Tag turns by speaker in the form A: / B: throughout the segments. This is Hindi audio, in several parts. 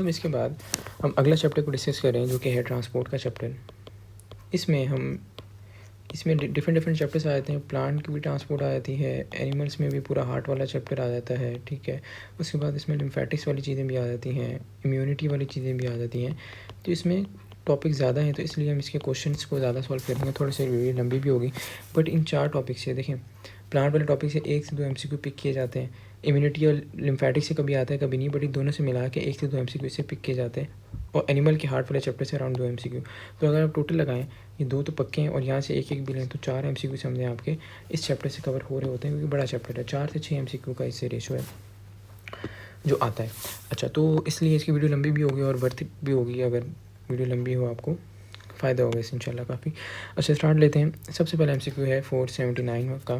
A: हम इसके बाद हम अगला चैप्टर को डिस्कस करें जो कि है ट्रांसपोर्ट का चैप्टर। इसमें डिफरेंट चैप्टर्स आ जाते हैं। प्लांट की भी ट्रांसपोर्ट आ जाती है, एनिमल्स में भी पूरा हार्ट वाला चैप्टर आ जाता है, ठीक है। उसके बाद इसमें लिम्फेटिक्स वाली चीज़ें भी आ जाती हैं, इम्यूनिटी वाली चीज़ें भी आ जाती हैं। तो इसमें टॉपिक ज़्यादा हैं, तो इसलिए हम इसके क्वेश्चंस को ज़्यादा सॉल्व करेंगे। थोड़ी सी वीडियो लंबी भी होगी, बट इन 4 टॉपिक से देखें, प्लांट वाले टॉपिक से 1 से 2 MCQ पिक किए जाते हैं। इम्यूनिटी और लिम्फेटिक्स से कभी आता है कभी नहीं, बट इन दोनों से मिला के 1 से 2 MCQ इससे पिक किए जाते हैं। और एनिमल के हार्ट वाले चैप्टर से अराउंड 2 MCQ। तो अगर आप टोटल लगाएं, ये 2 तो पक्के हैं और यहाँ से एक भी लें तो 4 MCQ समझें आपके इस चैप्टर से कवर हो रहे होते हैं, क्योंकि बड़ा चैप्टर है। 4 से 6 MCQ का इससे रेशो है जो आता है। अच्छा, तो इसलिए इसकी वीडियो लंबी भी होगी और वर्थ भी होगी। अगर वीडियो लंबी हो आपको फ़ायदा होगा इससे इंशाल्लाह काफ़ी। अच्छा, स्टार्ट लेते हैं। सबसे पहला MCQ है 479 का,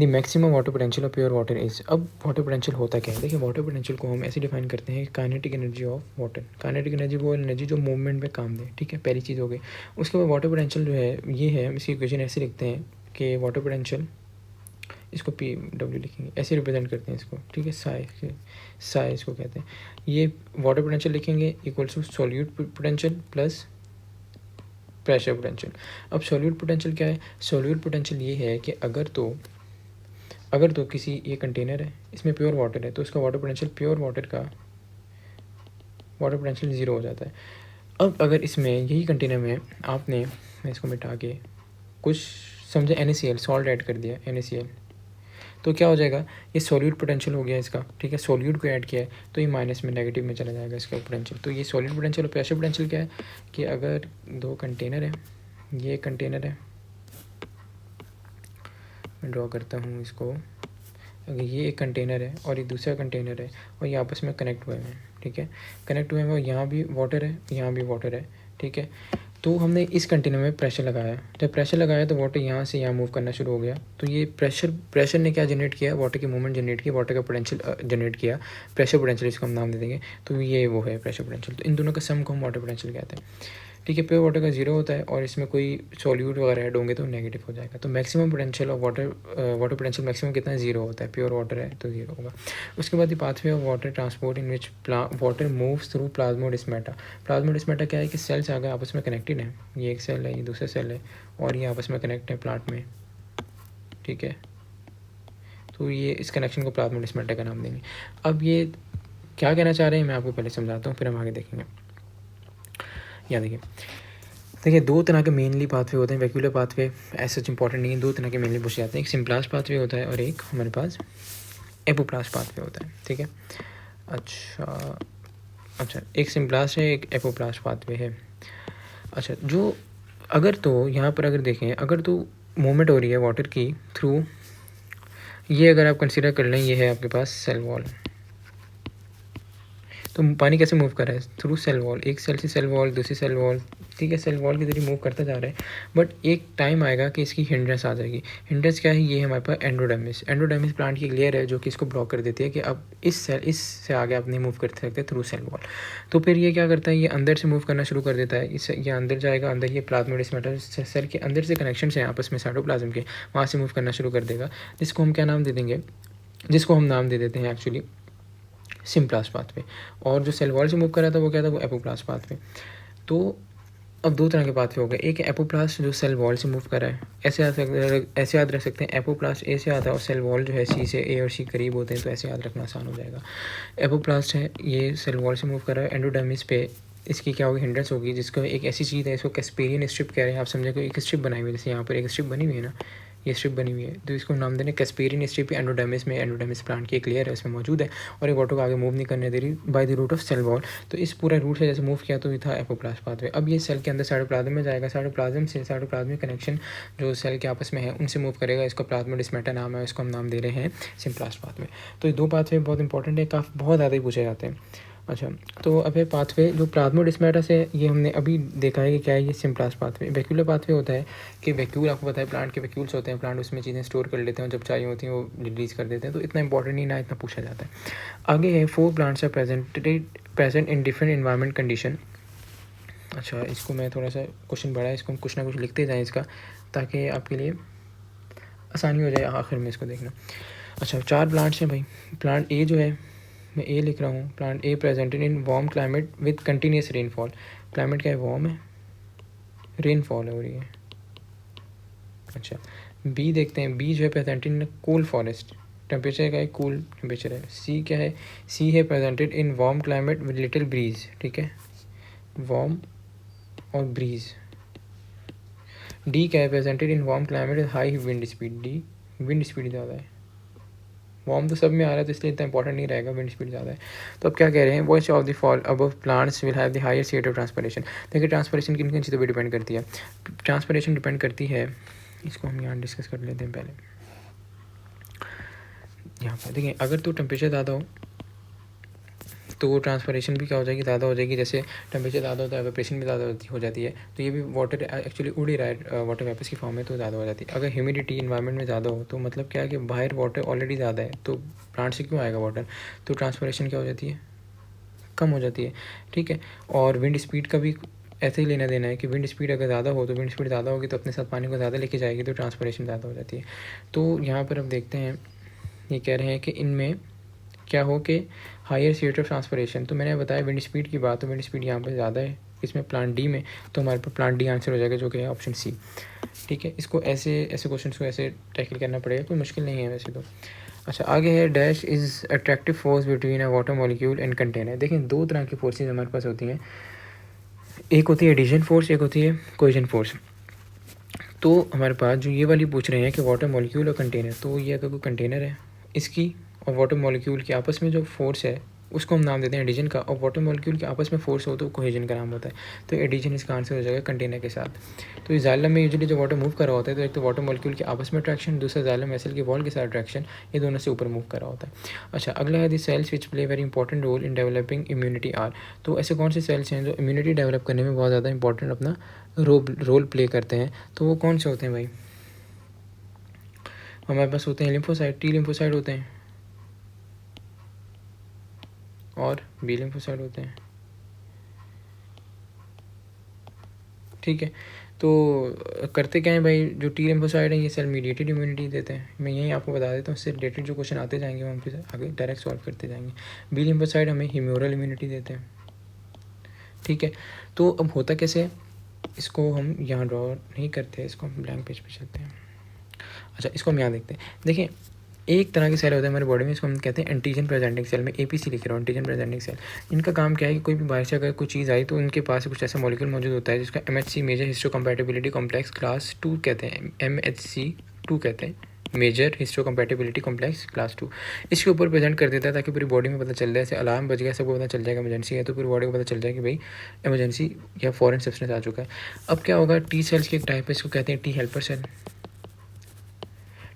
A: the maximum water potential of pure water is. अब वाटर पोटेंशियल होता क्या है? देखिए, वाटर पोटेंशियल को हम ऐसे डिफाइन करते हैं, kinetic energy of water. Kinetic energy वो एनर्जी जो मूवमेंट में काम दे, ठीक है, पहली चीज़ हो गई। उसके बाद वाटर पोटेंशियल जो है ये है, हम इसकी इक्वेशन ऐसे लिखते हैं कि वाटर पोटेंशियल, इसको PW लिखेंगे, ऐसे रिप्रेजेंट करते हैं इसको, ठीक है, साई इसको कहते हैं। ये वाटर पोटेंशियल लिखेंगे equals to solute potential plus pressure potential. अब सॉल्यूट पोटेंशियल क्या है? सॉल्यूट पोटेंशियल ये है कि अगर तो किसी ये कंटेनर है, इसमें प्योर वाटर है, तो उसका वाटर पोटेंशियल, प्योर वाटर का वाटर पोटेंशियल 0 हो जाता है। अब अगर इसमें यही कंटेनर में आपने, मैं इसको मिटा के कुछ समझे NaCl सॉल्ट ऐड कर दिया, NaCl, तो क्या हो जाएगा? ये सॉल्यूट पोटेंशियल हो गया इसका, ठीक है। सॉल्यूट को ऐड किया है तो ये माइनस में, नेगेटिव में चला जाएगा इसका पोटेंशियल। तो ये सॉल्यूट पोटेंशियल और प्रेशर पोटेंशियल क्या है कि अगर 2 कंटेनर है, ये कंटेनर है, मैं ड्रॉ करता हूँ इसको। अगर ये एक कंटेनर है और ये दूसरा कंटेनर है और ये आपस में कनेक्ट हुए हैं, ठीक है, कनेक्ट हुए हैं, और यहाँ भी वाटर है, यहाँ भी वाटर है, ठीक है। तो हमने इस कंटेनर में प्रेशर लगाया, जब प्रेशर लगाया तो वाटर यहाँ से यहाँ मूव करना शुरू हो गया। तो ये प्रेशर ने क्या जनरेट किया? वाटर की मूवमेंट जनरेट की, वाटर का पोटेंशियल जनरेट किया, प्रेशर पोटेंशियल इसको हम नाम दे देंगे। तो ये वो है प्रेशर पोटेंशियल। तो इन दोनों का सम को हम वाटर पोटेंशियल कहते हैं, ठीक है। प्योर वाटर का 0 होता है और इसमें कोई सॉल्यूट वगैरह ऐड होंगे तो नेगेटिव हो जाएगा। तो maximum potential of water potential maximum कितना है? 0 होता है। प्योर वाटर है तो 0 होगा। उसके बाद ये pathway of water transport in which water moves through plasmodesmata. Plasmodesmata क्या है कि सेल्स आगे आपस में कनेक्टेड हैं, ये एक सेल है, ये दूसरा सेल है, और ये आपस में कनेक्ट है प्लांट में, ठीक है। तो ये इस कनेक्शन को प्लाज्मोडेस्माटा का नाम देंगे। अब ये क्या कहना चाह रहे हैं मैं आपको पहले समझाता हूँ, फिर हम आगे देखेंगे। यहाँ देखिए 2 तरह के मेनली पाथवे होते हैं। वैक्यूलर पाथवे ऐसा इंपॉर्टेंट नहीं है, 2 तरह के मेनली पूछे जाते हैं। एक सिम्प्लास्ट पाथवे होता है और एक हमारे पास एपोप्लास्ट पाथवे होता है, ठीक है। अच्छा, एक सिम्प्लास्ट है, एक एपोप्लास्ट पाथवे है। अच्छा, जो अगर तो यहाँ पर अगर देखें, अगर तो मूवमेंट हो रही है वाटर की थ्रू, ये अगर आप कंसिडर कर लें, ये है आपके पास सेल वॉल। तो पानी कैसे मूव कर रहा है? थ्रू सेल वॉल, एक सेल से सेल वॉल, दूसरी सेल वॉल, ठीक है, सेल वॉल के जरिए मूव करता जा रहा है। बट एक टाइम आएगा कि इसकी हिंड्रेंस आ जाएगी। हिंड्रेंस क्या है? ये है हमारे पास एंडोडर्मिस। एंडोडर्मिस प्लांट की एक लेयर है जो कि इसको ब्लॉक कर देती है कि अब इससे आगे आप नहीं मूव कर सकते थ्रू सेल वॉल। तो फिर ये क्या करता है? ये अंदर से मूव करना शुरू कर देता है। इससे ये अंदर जाएगा, अंदर ये प्लाज्मोडेस्माटा सेल के अंदर से कनेक्शन हैं आपस में साइटोप्लाज्म के, वहाँ से मूव करना शुरू कर देगा, जिसको हम क्या नाम दे देंगे? जिसको हम नाम दे देते हैं एक्चुअली सिम्प्लास्ट पाथवे। और जो सेल वॉल से मूव कर रहा था वो क्या था? वो एपोप्लास्ट पाथवे। तो अब 2 तरह के पाथवे हो गए। एक है एपोप्लास्ट जो सेल वॉल से मूव कर रहा है, ऐसे याद रख सकते हैं, एपोप्लास्ट ए से आता है और सेल वॉल जो है सी से, ए और सी करीब होते हैं, तो ऐसे याद रखना आसान हो जाएगा। एपोप्लास्ट है, ये सेल वॉल से मूव कर रहा है। एंडोडर्मिस पे इसकी क्या होगी? हिंड्रेंस होगी, जिसको एक ऐसी चीज़ है, इसको कैस्पेरियन स्ट्रिप कह रहे हैं। आप समझे को एक स्ट्रिप बनाई हुई है, जैसे यहाँ पर एक स्ट्रिप बनी हुई है ना, ये स्ट्रिप बनी हुई है, तो इसको नाम देने कैस्पेरियन स्ट्रिप। एंडोडर्मिस में, एंडोडर्मिस प्लांट की एक लेयर है, उसमें मौजूद है और ये वाटर को आगे मूव नहीं करने दे रही by the root of cell wall. तो इस पूरा रूट से जैसे मूव किया तो ये था एपोप्लास्ट पाथवे। अब ये सेल के अंदर साइटोप्लाज्म में जाएगा, साइटोप्लाज्मिक कनेक्शन जो सेल के आपस में है उनसे मूव करेगा। इसको प्लाज्मोडेस्माटा नाम है, इसको हम नाम दे रहे हैं सिम्प्लास्ट पाथवे। तो ये 2 पाथवे बहुत इंपॉर्टेंट है, काफ़ी बहुत ज़्यादा ही पूछे जाते हैं। अच्छा, तो अब है पाथवे जो प्लाज्मोडेस्माटा से, ये हमने अभी देखा है कि क्या है, ये सिम्प्लास्ट पाथवे। वैक्यूलर पाथवे होता है कि वैक्यूल, आपको पता है प्लांट के वैक्यूल्स होते हैं, प्लांट उसमें चीज़ें स्टोर कर लेते हैं और जब चाहिए होती हैं वो रिलीज़ कर देते हैं। तो इतना इंपॉर्टेंट नहीं ना, इतना पूछा जाता है। आगे है 4 plants are present in different environment condition. अच्छा, इसको मैं थोड़ा सा क्वेश्चन बड़ा है, इसको हम कुछ ना कुछ लिखते जाएँ इसका, ताकि आपके लिए आसानी हो जाए आखिर में इसको देखना। अच्छा, 4 प्लांट्स हैं भाई। प्लांट ए जो है मैं ए लिख रहा हूँ, plant A presented in warm climate with continuous rainfall. Climate क्या है, वार्म है, रेनफॉल हो रही है। अच्छा, बी देखते हैं, बी जो है presented in cool forest, temperature का एक कूल टेम्परेचर है। सी क्या है, सी है presented in warm climate with little breeze, ठीक है, वार्म और ब्रीज। डी क्या है, presented in warm climate with high wind speed, D wind speed ज़्यादा है। वार्म तो सब में आ रहा है तो इसलिए इतना इंपॉर्टेंट नहीं रहेगा, विंड स्पीड ज़्यादा है। तो अब क्या कह रहे हैं, watch of the fall above plants will have the higher rate of transpiration. देखिए ट्रांसपिरेशन किन किन चीज़ों पर डिपेंड करती है, ट्रांसपिरेशन डिपेंड करती है, इसको हम यहाँ डिस्कस कर लेते हैं पहले। यहाँ पर देखिए, अगर तो टेम्परेचर ज़्यादा हो तो ट्रांसपिरेशन भी क्या हो जाएगी, ज़्यादा हो जाएगी। जैसे टेम्परेचर ज़्यादा होता है, एवेपोरेशन भी ज़्यादा हो जाती है, तो ये भी वाटर एक्चुअली उड़ ही रहा है वाटर वेपर्स की फॉर्म में, तो ज़्यादा हो जाती है। अगर ह्यूमिडिटी इन्वायरमेंट में ज़्यादा हो तो मतलब क्या है कि बाहर वाटर ऑलरेडी ज़्यादा है, तो प्लांट से क्यों आएगा वाटर, तो ट्रांसपिरेशन क्या हो जाती है, कम हो जाती है, ठीक है। और विंड स्पीड का भी ऐसे ही लेना देना है कि विंड स्पीड अगर ज़्यादा हो तो विंड स्पीड ज़्यादा होगी तो अपने साथ पानी को ज़्यादा लेके जाएगी, तो ट्रांसपिरेशन ज़्यादा हो जाती है। तो यहाँ पर अब देखते हैं, ये कह रहे हैं कि इनमें क्या हो कि हायर रेट ऑफ ट्रांसपिरेशन, तो मैंने बताया विंड स्पीड की बात, तो विंड स्पीड यहाँ पर ज़्यादा है इसमें प्लांट डी में, तो हमारे पास प्लांट डी आंसर हो जाएगा, जो कि है ऑप्शन सी, ठीक है। इसको ऐसे क्वेश्चन को ऐसे टैकल करना पड़ेगा, कोई मुश्किल नहीं है वैसे तो। अच्छा, आगे है dash is attractive force between a water molecule and container. देखें, दो तरह की फोर्सेज हमारे पास होती हैं, एक होती है एडिशन फोर्स, एक होती है कोहेजन फोर्स। तो हमारे पास जो ये वाली पूछ रहे हैं कि वाटर मॉलिक्यूल और कंटेनर, तो ये अगर कोई कंटेनर है इसकी और वाटर मॉलिक्यूल के आपस में जो फोर्स है उसको हम नाम देते हैं एडिशन का, और वाटर मॉलिक्यूल के आपस में फोर्स हो तो कोहेजन का नाम होता है। तो एडिशन इसका आंसर हो जाएगा कंटेनर के साथ। तो इस जाइलम में यूजुअली जो वाटर मूव कर रहा होता है, तो एक तो वाटर मॉलिक्यूल के आपस में अट्रैक्शन, दूसरा जाइलम वेसल के वॉल के साथ अट्रैक्शन, ये दोनों से ऊपर मूव कर रहा होता है। अच्छा, अगला है the cells which play very important role in developing immunity are. तो ऐसे कौन से सेल्स हैं जो इम्यूनिटी डेवलप करने में बहुत ज़्यादा इंपॉर्टेंट अपना रोल प्ले करते हैं, तो वो कौन से होते हैं भाई, हमारे पास होते हैं लिम्फोसाइट, टी लिम्फोसाइट होते हैं और बी लिम्फोसाइट होते हैं, ठीक है। तो करते क्या है भाई, जो टी लिम्फोसाइट है ये सेल मीडिएटेड इम्यूनिटी देते हैं, मैं यही आपको बता देता हूँ, इससे रिलेटेड जो क्वेश्चन आते जाएंगे वो हम फिर आगे डायरेक्ट सॉल्व करते जाएंगे। बी लिम्फोसाइट हमें ह्यूमरल इम्यूनिटी देते हैं, ठीक है। तो अब होता कैसे है, इसको हम यहाँ ड्रॉ नहीं करते, इसको हम ब्लैंक पेज पे चलते हैं। अच्छा, इसको हम यहाँ देखते हैं। देखिए, एक तरह के सेल होता है हमारे बॉडी में, इसको हम कहते हैं एंटीजन प्रेजेंटिंग सेल। में एपीसी लिख रहा हूँ, एंटीजन प्रेजेंटिंग सेल। इनका काम क्या है कि कोई भी बाहर से अगर कोई चीज़ आई तो उनके पास कुछ ऐसा मॉलिक्यूल मौजूद होता है जिसका MHC major histocompatibility complex class 2 कहते हैं, एमएचसी 2 कहते हैं, मेजर हिस्टोकम्पैटिबिलिटी कॉम्प्लेक्स क्लास 2। इसके ऊपर प्रेजेंट कर देता है ताकि पूरी बॉडी में पता चल जाए, ऐसे अलार्म बज गया सबको पता चल जाएगा इमरजेंसी है, तो पूरी बॉडी को पता चल जाए कि भाई इमरजेंसी या फॉरेन सब्सटेंस आ चुका है। अब क्या होगा, टी सेल्स की एक टाइप है, इसको कहते हैं T helper cell.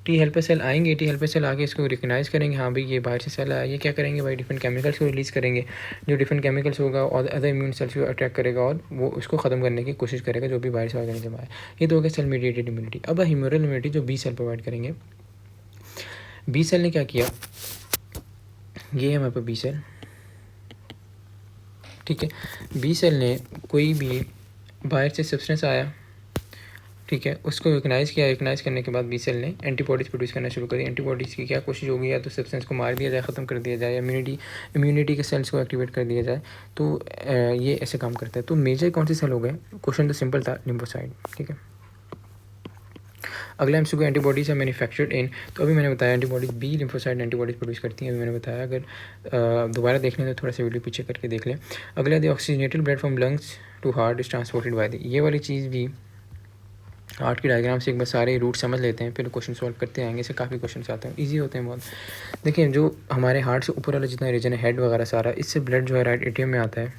A: T helper cell आएंगे, टी हेल्पर सेल आके इसको रिकग्नाइज़ करेंगे, हाँ भाई ये बाहर से सेल आया, ये क्या करेंगे भाई, डिफरेंट केमिकल्स को रिलीज़ करेंगे, जो डिफरेंट केमिकल्स होगा और अदर इम्यून सेल्स को अटैक करेगा और वो उसको ख़त्म करने की कोशिश करेगा जो भी बाहर से ऑर्गेनिज्म आया। ये तो हो गया सेल मीडिएटेड इम्यूनिटी। अब ह्यूमरल इम्यूनिटी जो बी सेल प्रोवाइड करेंगे, बी सेल ने क्या किया, ये है हमारे पास बी सेल, ठीक है। बी सेल ने कोई भी बाहर से सब्सटेंस आया, ठीक है, उसको रिकग्नाइज़ किया, रिकग्नाइज़ करने के बाद बी सेल ने एंटीबॉडीज़ प्रोड्यूस करना शुरू कर दिया। एंटीबॉडीज़ की क्या कोशिश होगी, या तो सब्सटेंस को मार दिया जाए, ख़त्म कर दिया जाए, या इम्यूनिटी के सेल्स को एक्टिवेट कर दिया जाए, तो ये ऐसे काम करता है। तो मेजर कौन से सेल हो गए, क्वेश्चन तो सिंपल था, लिम्फोसाइट, ठीक है। अगला एमसीक्यू, एंटीबॉडीज़ है मैन्युफैक्चर्ड इन, तो अभी मैंने बताया antibodies B lymphocyte antibodies produce करती हैं, अभी मैंने बताया। अगर दोबारा देखने तो थोड़ा सा वीडियो पीछे करके देख लें। अगला the oxygenated blood from lungs to heart is transported by the, ये वाली चीज़ भी हार्ट की डायग्राम से एक बार सारे रूट समझ लेते हैं, फिर क्वेश्चन सॉल्व करते आएंगे, इससे काफ़ी क्वेश्चन आते हैं, इजी होते हैं बहुत। देखिए, जो हमारे हार्ट से ऊपर वाला जितना रीजन है, हेड वगैरह सारा, इससे ब्लड जो है राइट एट्रियम में आता है,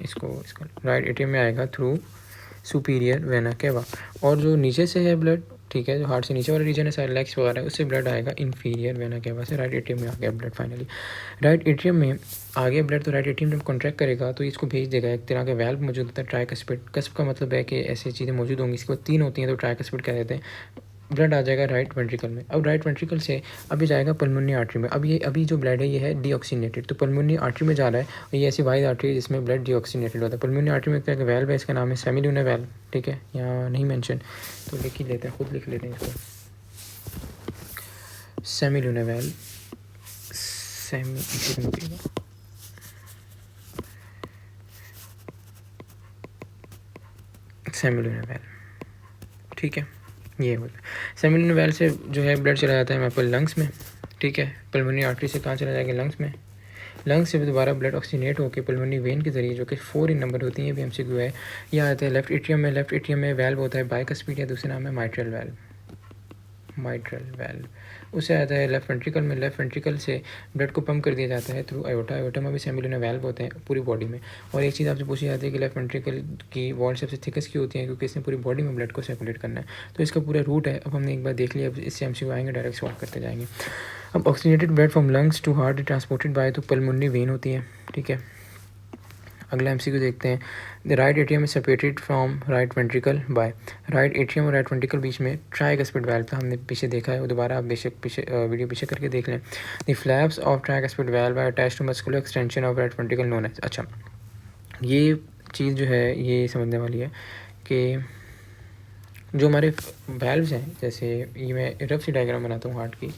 A: इसका राइट एट्रियम में आएगा थ्रू सुपीरियर वेना केवा, और जो नीचे से है ब्लड, ठीक है, जो हार्ट से नीचे वाला रीजन है सारे लेग्स वगैरह, उससे ब्लड आएगा इन्फीरियर वेना केवा से, राइट एट्रियम में आ गया ब्लड फाइनली। राइट एट्रियम में आ गया ब्लड, तो राइट एट्रियम जब कॉन्ट्रैक्ट करेगा तो इसको भेज देगा, एक तरह का वैल्व मौजूद होता है ट्राइकस्पिड, कस्प का मतलब है कि ऐसी चीज़ें मौजूद होंगी, इसको 3 होती हैं तो ट्राइकस्पिड कह देते हैं। ब्लड आ जाएगा राइट वेंट्रिकल में, अब राइट वेंट्रिकल से अभी जाएगा पल्मोनरी आर्टरी में। अब ये अभी जो ब्लड है ये है डीऑक्सीनेटेड, तो पल्मोनरी आर्टरी में जा रहा है, और ये ऐसी वाइड आर्टरी है जिसमें ब्लड डीऑक्सीनेटेड होता है। पल्मोनरी आर्टरी में क्या वैल्व है, इसका नाम है सेमील्यूनर वैल्व, ठीक है, यहाँ नहीं मेंशन, तो लिख ही लेते हैं, खुद लिख लेते हैं इसको, सेमील्यूनर वैल्व, सेमिलुनर वेल, ठीक है। ये होता है सेमिलुनर वेल से जो है ब्लड चला जाता है हमारे पास लंग्स में, ठीक है। पल्मोनरी आर्टरी से कहाँ चला जाएगा, लंग्स में। लंग्स से दोबारा ब्लड ऑक्सीनेट होकर पल्मोनरी वेन के जरिए, जो कि 4 इन नंबर होती है, भी MCQ है। यह आता है लेफ्ट एट्रियम में। लेफ्ट एट्रियम में वेल्व होता है बाइकस्पिड, या दूसरा नाम है माइट्रल वेल्व, माइट्रल वेल्व। उससे आता है लेफ्ट वेंट्रिकल में। लेफ्ट वेंट्रिकल से ब्लड को पंप कर दिया जाता है थ्रू आयोटा। आयोटा में भी सेमिलुनर वेल्व होते हैं पूरी बॉडी में। और एक चीज़ आपसे पूछी जाती है कि लेफ्ट वेंट्रिकल की वॉल सबसे थिकेस्ट क्यों होती है, क्योंकि इसने पूरी बॉडी में ब्लड को सर्कुलेट करना है। तो इसका पूरा रूट है। अब हमने एक बार देख लिया, अब इससे MCQ आएंगे, डायरेक्ट सॉल्व करते जाएंगे। अब oxygenated blood from lungs to heart transported by, तो पल्मोनरी वेन होती है, ठीक है। अगला MCQ देखते हैं। The right atrium is separated from right ventricle by, right atrium और राइट वेंट्रिकल बीच में ट्राइकस्पिड वाल्व था, हमने पीछे देखा है। वो दोबारा आप बेशक पीछे वीडियो पीछे करके देख लें। The flaps of tricuspid valve are attached to muscular extension of right ventricle known as. अच्छा, ये चीज़ जो है ये समझने वाली है कि जो हमारे वाल्व्स हैं, जैसे ये मैं रफ सी डायग्राम बनाता हूँ हार्ट की।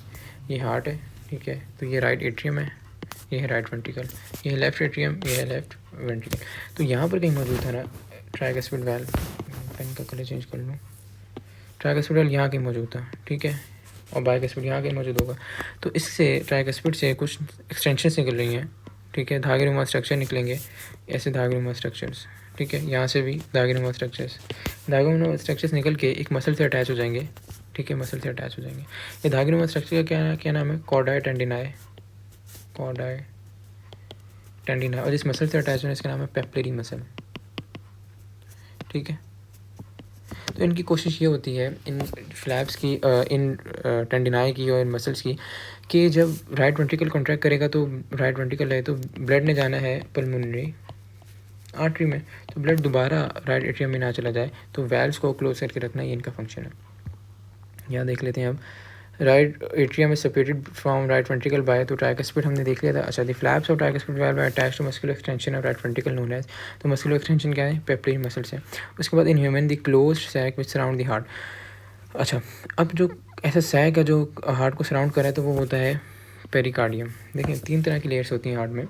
A: ये हार्ट है, ठीक है। तो ये राइट एट्रियम है, ये है राइट वेंट्रिकल, ये है लेफ्ट एट्रियम, ये है लेफ्ट वेंट्रिकल। तो यहाँ पर कहीं मौजूद था ना ट्राइकस्पिड वाल्व, पेन का कलर चेंज कर लूँ। ट्राइकस्पिड वाल्व यहाँ कहीं मौजूद था, ठीक है। और बाइकस्पिड यहाँ कहीं मौजूद होगा। तो इससे ट्राइकस्पिड से कुछ एक्सटेंशन निकल रही हैं, ठीक है। धागेनुमा स्ट्रक्चर निकलेंगे, ऐसे धागेनुमा स्ट्रक्चर्स, ठीक है। यहाँ से भी धागेनुमा स्ट्रक्चर्स निकल के एक मसल से अटैच हो जाएंगे, ठीक है। मसल से अटैच हो जाएंगे। ये धागेनुमा स्ट्रक्चर का क्या नाम है, कॉर्डाई टेंडिनाई, कॉर्डाई टेंडिनाई। और जिस मसल से अटैच होने इसका नाम है पेप्लरी मसल, ठीक है। तो इनकी कोशिश ये होती है इन फ्लैप्स की, इन टेंडिनाई की और इन मसल्स की, कि जब राइट वेंट्रिकल कॉन्ट्रैक्ट करेगा तो राइट वेंट्रिकल है तो ब्लड ने जाना है पल्मोनरी आर्टरी में, तो ब्लड दोबारा राइट एट्रियम में ना चला जाए। तो वेल्व्स को क्लोज करके रखना ये इनका फंक्शन है। यहाँ देख लेते हैं अब। Right atrium is separated from right ventricle by, तो ट्राइकस्पिड हमने देख लिया था। अच्छा, the flaps of tricuspid valve are attached to muscular extension of right ventricle known as, तो मस्कुलर एक्सटेंशन क्या है, पेप्लरी मसल्स है। उसके बाद in human the closed sac which surround the heart. अच्छा, अब जो ऐसा सैक है जो हार्ट को सराउंड कर रहा है, तो वो होता है पेरिकार्डियम। देखिए 3 तरह की लेयर्स होती हैं हार्ट में।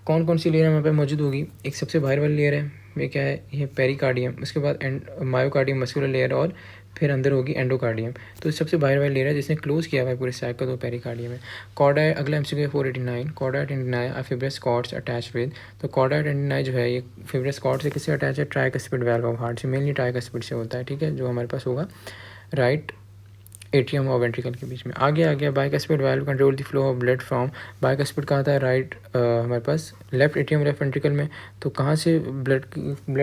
A: कौन कौन सी लेयर हमारे पास मौजूद होगी, एक सबसे बाहर वाली लेयर है, ये क्या है, ये पेरिकार्डियम। उसके बाद मायोकार्डियम मस्कुलर लेयर, और फिर अंदर होगी एंडोकार्डियम। तो सबसे बाहर वाली लेयर है जिसने क्लोज किया हुआ है पूरे सैक को, तो पेरिकार्डियम है। कॉर्डाई, अगला MCQ 489, chordae tendineae are fibrous cords attach with, तो कॉर्डाई टेंडिनाई जो है ये फिब्रस कॉर्ड से किससे अटैच है, ट्राइकस्पिड वाल्व ऑफ हार्ट से, मेनली ट्राइकस्पिड से होता है, ठीक है, जो हमारे पास होगा राइट एट्रियम और वेंट्रिकल के बीच में। आगे आ गया bicuspid valve control the flow of blood from, bicuspid कहाँ था, राइट हमारे पास लेफ्ट एट्रियम लेफ्ट वेंट्रिकल में। तो कहाँ से ब्लड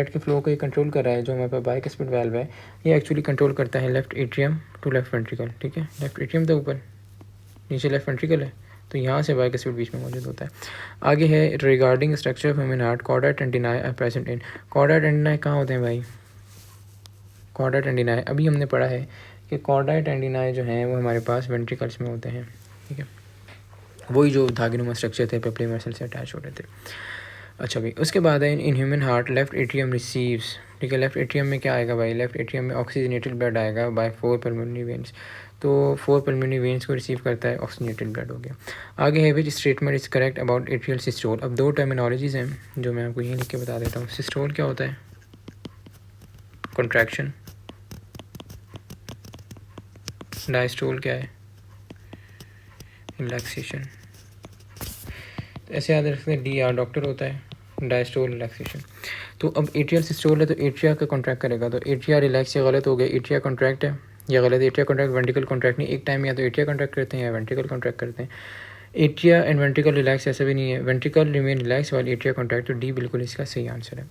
A: के फ्लो को ये कंट्रोल कर रहा है, जो हमारे पास बाइकस्पिड वाल्व है ये एक्चुअली कंट्रोल करता है left atrium to left ventricle, ठीक है। लेफ्ट एट्रियम था ऊपर, नीचे लेफ्ट वेंट्रिकल है, तो यहाँ से बाइकस्पिड बीच में मौजूद होता है। आगे है regarding structure of human heart, chordae tendineae are present in, chordae tendineae कहाँ होते हैं भाई, कॉर्डाई टेंडिनाई अभी हमने पढ़ा है कि कॉर्डाई टेंडिनाई जो हैं वो हमारे पास वेंट्रिकल्स में होते हैं, ठीक है। वही जो धागेनुमा स्ट्रक्चर थे पेप्लरी मसल से अटैच हो रहे थे। अच्छा भाई, उसके बाद है in human heart left atrium receives, ठीक है। लेफ्ट एट्रियम में क्या आएगा भाई, लेफ्ट एट्रियम में ऑक्सीजनेटेड ब्लड आएगा बाय 4 पल्मोनरी वेन्स, तो 4 पल्मोनरी वेन्स को रिसीव करता है, ऑक्सीजनेटेड ब्लड हो गया। आगे है which statement is correct about atrial systole. अब 2 टर्मिनोलॉजीज़ हैं जो मैं आपको यहीं लिख के बता देता हूँ। सिस्टोल क्या होता है, कॉन्ट्रैक्शन, डायस्टोल क्या है, रिलैक्सेशन। ऐसे याद रखते हैं, DR डॉक्टर होता है, डायस्टोल रिलैक्सेशन। तो अब एट्रियल सिस्टोल है तो एट्रिया का कॉन्ट्रैक्ट करेगा, तो एट्रिया रिलैक्स ये गलत हो गया, एट्रिया कॉन्ट्रैक्ट है, या गलत है, एट्रिया कॉन्ट्रैक्ट वेंट्रिकल कॉन्ट्रैक्ट नहीं, एक टाइम या तो एट्रिया कॉन्ट्रैक्ट करते हैं या वेंट्रिकल कॉन्ट्रैक्ट करते हैं। एट्रिया एंड वेंट्रिकल रिलैक्स ऐसा भी नहीं है, वेंट्रिकल रिमेन रिलैक्स वाली एट्रिया कॉन्ट्रैक्ट, तो D बिल्कुल इसका सही आंसर है।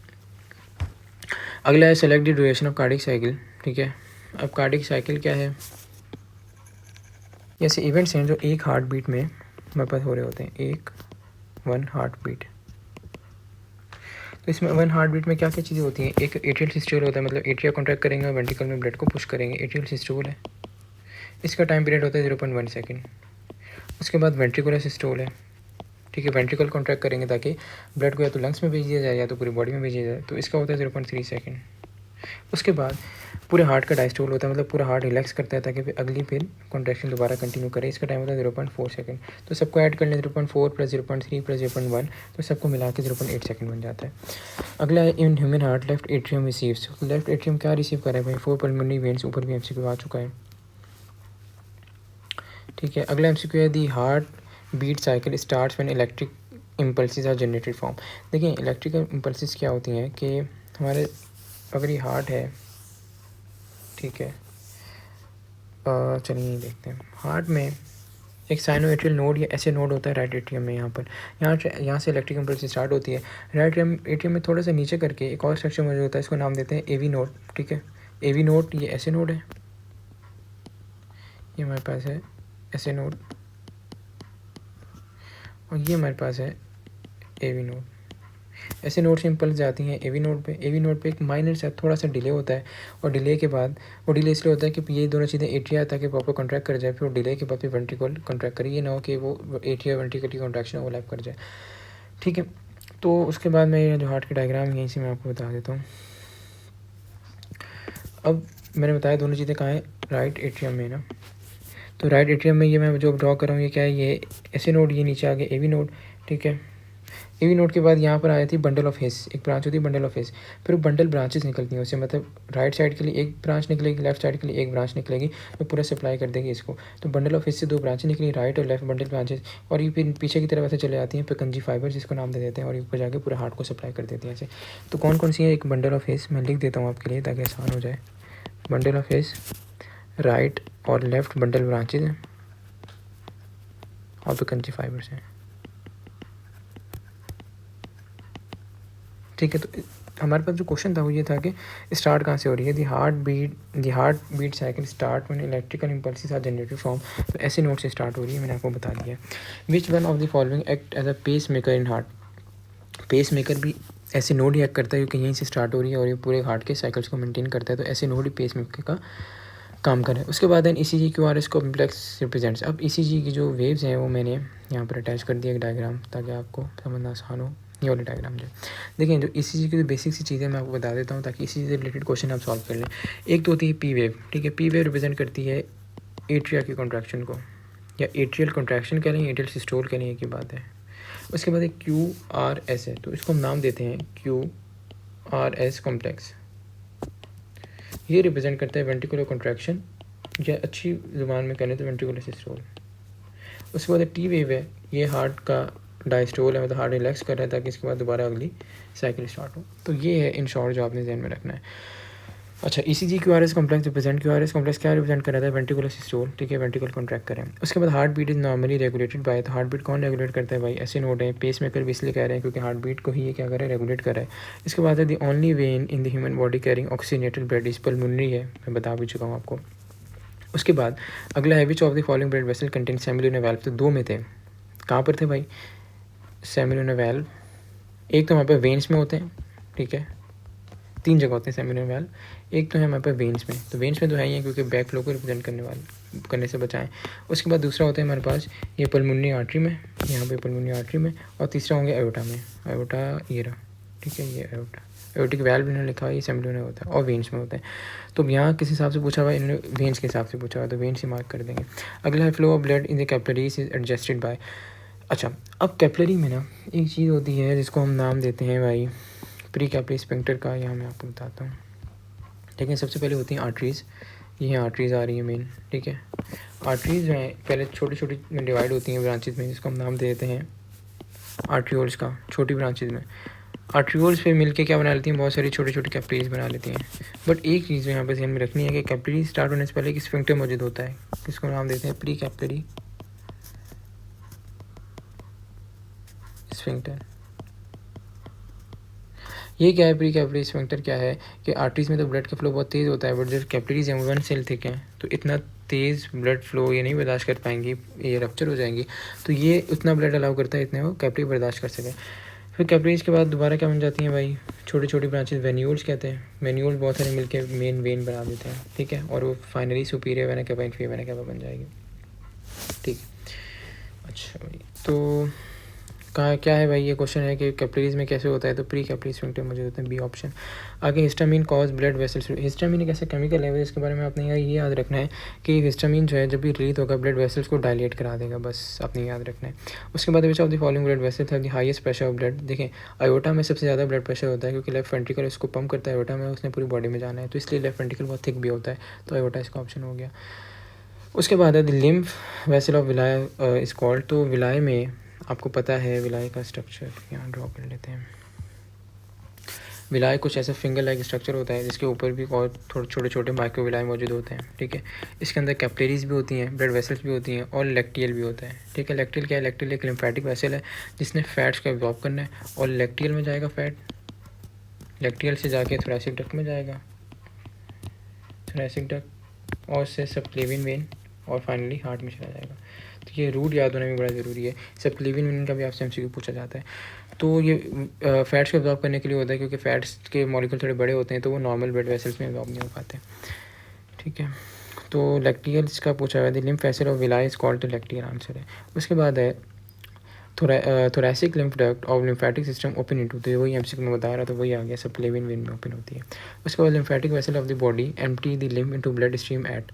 A: अगला है select the duration of cardiac cycle, ठीक है। अब कार्डिक साइकिल क्या है, ऐसे इवेंट्स हैं जो एक हार्ट बीट में हमारे पास हो रहे होते हैं, 1 हार्ट बीट। तो इसमें 1 हार्ट बीट में क्या क्या चीज़ें होती हैं, एक एट्रियल सिस्टोल होता है, मतलब एट्रिया कॉन्ट्रैक्ट करेंगे और वेंट्रिकल में ब्लड को पुश करेंगे, एट्रियल सिस्टोल है। इसका टाइम पीरियड होता है 0.1 सेकेंड। उसके बाद वेंट्रिकुलर सिस्टोल है, ठीक है, वेंट्रिकल कॉन्ट्रैक्ट करेंगे ताकि ब्लड को या तो लंग्स में भेज दिया जाए या तो पूरी बॉडी में भेजा जाए, तो इसका होता है 0.3 सेकेंड। उसके बाद पूरे हार्ट का डायस्टोल होता है, मतलब पूरा हार्ट रिलैक्स करता है ताकि फिर अगली फिर कॉन्ट्रैक्शन दोबारा कंटिन्यू करे। इसका टाइम होता है 0.4 सेकंड। तो सबको ऐड कर लें, 0.4 प्लस 0.3 प्लस 0.1, तो सबको मिला के 0.8 सेकंड बन जाता है। अगला है in human heart left atrium receives. Left atrium क्या रिसीव कर रहा है भाई? 4 पल्मोनरी वेन्स, ऊपर भी एमसीक्यू आ चुका है, ठीक है। अगला एमसीक्यू है the heart beat cycle starts when electric impulses are generated from. देखिए इलेक्ट्रिकल इम्पल्सेस क्या होती हैं कि हमारे अगर ये हार्ट है, ठीक है, चलिए देखते हैं। हार्ट में एक साइनोएट्रियल नोड या ऐसे नोड होता है राइट एट्रियम में, यहाँ से इलेक्ट्रिक इम्पल्स स्टार्ट होती है। राइट एट्रियम में थोड़ा सा नीचे करके एक और स्ट्रक्चर मौजूद होता है, इसको नाम देते हैं एवी नोड, ठीक है। एवी नोड ये ऐसे नोड है, ये हमारे पास है ऐसे नोड, और ये हमारे पास है एवी नोड। ऐसे नोड से इम्पल्स जाती हैं एवी नोड पे। एवी नोड पे एक माइनर सा थोड़ा सा डिले होता है, और डिले के बाद वो डिले इसलिए होता है कि ये दोनों चीज़ें एट्रिया ताकि प्रॉपर कॉन्ट्रैक्ट कर जाए, फिर वो डिले के बाद फिर वेंट्रिकल कॉन्ट्रैक्ट करे। ये ना हो कि वो एट्रिया वेंट्रिकल की कॉन्ट्रैक्शन ओवरलैप कर जाए, ठीक है। तो उसके बाद मैं जो हार्ट के डायग्राम यहीं से मैं आपको बता देता हूँ। अब मैंने बताया दोनों चीज़ें कहाँ हैं, राइट एट्रियम में ना। तो राइट एट्रियम में ये मैं जो ड्रॉ कर रहा हूँ ये क्या है, ये ऐसे नोड, ये नीचे आ गया एवी नोड, ठीक है। एवी नोड के बाद यहाँ पर आई थी बंडल ऑफ हिस, एक ब्रांच होती है बंडल ऑफ हिस, फिर बंडल ब्रांचेस निकलती हैं उससे, मतलब राइट साइड के लिए एक ब्रांच निकलेगी, लेफ्ट साइड के लिए एक ब्रांच निकलेगी, तो पूरा सप्लाई कर देगी इसको। तो बंडल ऑफ हिस से 2 ब्रांचें निकली, राइट और लेफ्ट बंडल ब्रांचेस, और ये फिर पीछे की तरफ ऐसे चले जाती हैं पिकंजी फाइबर जिसको नाम दे देते हैं, और ऊपर जाके पूरे हार्ट को सप्लाई कर देती हैं ऐसे। तो कौन कौन सी है, एक बंडल ऑफ हिस मैं लिख देता हूँ आपके लिए ताकि आसान हो जाए। बंडल ऑफ हिस राइट और लेफ्ट बंडल ब्रांचेज हैं और पिकंजी फाइबर्स हैं, ठीक है। तो हमारे पास जो क्वेश्चन था वो ये था कि स्टार्ट कहाँ से हो रही है, the heart beat cycle start when electrical impulses are generated from. तो ऐसे नोट से स्टार्ट हो रही है, मैंने आपको बता दिया। Which one of the following act as a pacemaker in heart. Pacemaker भी ऐसे नोड ही एक्ट करता है क्योंकि यहीं से स्टार्ट हो रही है और ये पूरे हार्ट के साइकिल्स को मेंटेन करता है, तो ऐसे नोड ही पेस मेकर का काम करें। उसके बाद an ECG QRS complex represents. अब ECG की जो वेव्स हैं वो मैंने यहाँ पर अटैच कर दिया एक डायग्राम ताकि आपको समझना आसान हो। ये वाले डायग्राम जो देखिए, जो ECG की जो बेसिक सी चीज़ें मैं आपको बता देता हूँ ताकि ECG से रिलेटेड क्वेश्चन आप सॉल्व कर लें। एक तो होती है पी वेव, ठीक है। पी वेव रिप्रेजेंट करती है एट्रिया की कॉन्ट्रैक्शन को, या एट्रियल कॉन्ट्रैक्शन कह लें, एट्रियल सिस्टोल कह लें, एक ही बात है। उसके बाद एक QRS है, तो इसको हम नाम देते हैं QRS कॉम्प्लेक्स। ये रिप्रेजेंट करता है वेंट्रिकुलर कॉन्ट्रैक्शन, या अच्छी ज़ुबान में कहें तो वेंट्रिकुलर सिस्टोल। उसके बाद टी वेव है, ये हार्ट का डायस्टोल है, मतलब हार्ट रिलैक्स कर रहा है ताकि इसके बाद दोबारा अगली साइकिल स्टार्ट हो। तो ये है इन शॉर्ट जो आपने ध्यान में रखना है। अच्छा, ECG QRS complex represent, QRS complex क्या रिप्रेजेंट कर रहा है, वेंट्रिकुलर सिस्टोल, ठीक है, वेंट्रिकल कॉन्ट्रैक्ट करें। उसके बाद heart beat is normally regulated by, तो हार्ट बीट कौन रेगुलेट करता है भाई, ऐसे नोट है। पेस मेकर भी इसलिए कह रहे हैं क्योंकि हार्ट बीट को ही ये क्या कर रहा है, रेगुलेट कर रहा है। इसके बाद है the only when in the human body carrying oxygenated blood is pulmonary है, मैं बता भी चुका हूँ आपको। उसके बाद अगला है विच of the following blood vessel contain semilunar valve. तो 2 में थे, कहाँ पर थे भाई, सेमिलुनर वाल्व। एक तो हमारे पास वेन्स में होते हैं, ठीक है, 3 जगह होते हैं सेमिलुनर वाल्व। एक तो है हमारे पास वेन्स में, तो वेन्स में तो है ही है क्योंकि बैक फ्लो को रिप्रेजेंट करने से बचाएं। उसके बाद दूसरा होता है हमारे पास ये पल्मोनरी आर्टरी में, यहाँ पे पल्मोनरी आर्टरी में, और तीसरा होंगे एओर्टा में। एओर्टा ये रहा, ठीक है, ये एओर्टा, एओर्टिक वाल्व इन्होंने लिखा है, ये सेमिलुनर होता है और वेन्स में होता है। तो यहाँ किस हिसाब से पूछा हुआ है, इन्होंने वेन्स के हिसाब से पूछा हुआ है, तो वेन्स ही मार्क कर देंगे। अगला है flow of blood in the capillaries is adjusted by. अच्छा, अब कैपिलरी में ना एक चीज़ होती है जिसको हम नाम देते हैं भाई प्री कैपिलरी स्फिंक्टर का, यहाँ मैं आपको बताता हूँ। ठीक है, सबसे पहले होती हैं आर्टरीज़, ये आर्टरीज़ आ रही है मेन, ठीक है। आर्टरीज़ जो हैं पहले छोटी छोटी डिवाइड होती हैं ब्रांचेज में, जिसको हम नाम देते हैं आर्ट्रियोल्स का, छोटी ब्रांचेज में। आर्ट्रियोल्स पे मिलके क्या बना लेती हैं, बहुत सारी छोटी छोटी कैपिलरीज बना लेती हैं। बट एक चीज़ जो यहाँ पर ध्यान में रखनी है कि कैपिलरी स्टार्ट होने से पहले एक स्फिंक्टर मौजूद होता है, जिसको नाम देते हैं प्री कैपिलरी स्फिंक्टर। ये क्या है, प्री कैपिलरी स्फिंक्टर क्या है कि आर्टरीज में तो ब्लड का फ्लो बहुत तेज़ होता है, बट जो कैपिलरीज हैं वो 1 सेल थिक हैं, तो इतना तेज़ ब्लड फ्लो ये नहीं बर्दाश्त कर पाएंगी, ये रप्चर हो जाएंगी। तो ये उतना ब्लड अलाउ करता है इतने वो कैपिलरी बर्दाश्त कर सके। फिर कैपिलरीज के बाद दोबारा क्या बन जाती हैं भाई, छोटी छोटी ब्रांचेस, वेन्यूल्स कहते हैं। वेन्यूल बहुत सारे मिलकर मेन वेन बना देते हैं, ठीक है, और वो finally superior vena cava inferior vena cava बन जाएगी, ठीक। अच्छा भाई, तो कहाँ क्या है भाई, ये क्वेश्चन है कि कैपिलरीज में कैसे होता है, तो प्री कैपिलरी स्फिंक्टर मौजूद होते हैं, बी ऑप्शन। आगे histamine cause blood vessels. Histamine एक ऐसा केमिकल है, इसके बारे में आपने ये याद रखना है कि हिस्टामिन जो है जब भी रिलीज होगा ब्लड वेसल्स को डायलेट करा देगा, बस आपने याद रखना है। उसके बाद which of the following blood vessels have the highest pressure of blood. देखें आयोटा में सबसे ज़्यादा ब्लड प्रेशर होता है, क्योंकि लेफ्ट वेंट्रिकल इसको पंप करता है आयोटा में, उसने पूरी बॉडी में जाना है, तो इसलिए लेफ्ट वेंट्रिकल बहुत थिक भी होता है, तो आयोटा इसका ऑप्शन हो गया। उसके बाद है the lymph vessel of विलाय is called. तो विलाय में आपको पता है विलाय का स्ट्रक्चर यहाँ ड्रॉ कर लेते हैं। विलाय कुछ ऐसा फिंगर लाइक स्ट्रक्चर होता है जिसके ऊपर भी और थोड़े छोटे छोटे माइक्रो विलाय मौजूद होते हैं, ठीक है। इसके अंदर कैपिलरीज भी होती हैं, ब्लड वेसल्स भी होती हैं और लैक्टियल भी होता है, ठीक है। लैक्टियल क्या है? लैक्टियल एक लिम्फेटिक वेसल है जिसने फैट्स को एब्जॉर्ब करना है, और लैक्टियल में जाएगा फैट, लैक्टियल से जाके थोरेसिक डक्ट में जाएगा, थोरेसिक डक्ट और से सबक्लेवियन वेन और फाइनली हार्ट में चला जाएगा। तो ये रूट याद होना भी बड़ा ज़रूरी है। सबक्लेवियन वेन का भी आपसे एमसीक्यू पूछा जाता है। तो ये फैट्स को एब्जॉर्ब करने के लिए होता है, क्योंकि फैट्स के मॉलिक्यूल थोड़े बड़े होते हैं, तो वो नॉर्मल ब्लड वेसल्स में एब्जॉर्ब नहीं हो पाते, ठीक है। तो लैक्टियल्स का पूछा हुआ है, lymph vessel of विलाय is called, तो लैक्टियल आंसर है। उसके बाद है थोरेसिक लिम्फ डक्ट और लिम्फेटिक सिस्टम ओपन इनटू, तो वही एमसीक्यू में बता रहा था, वही आ गया, सबक्लेवियन वेन में ओपन होती है। उसके बाद lymphatic vessel of the body empty the lymph into blood stream at.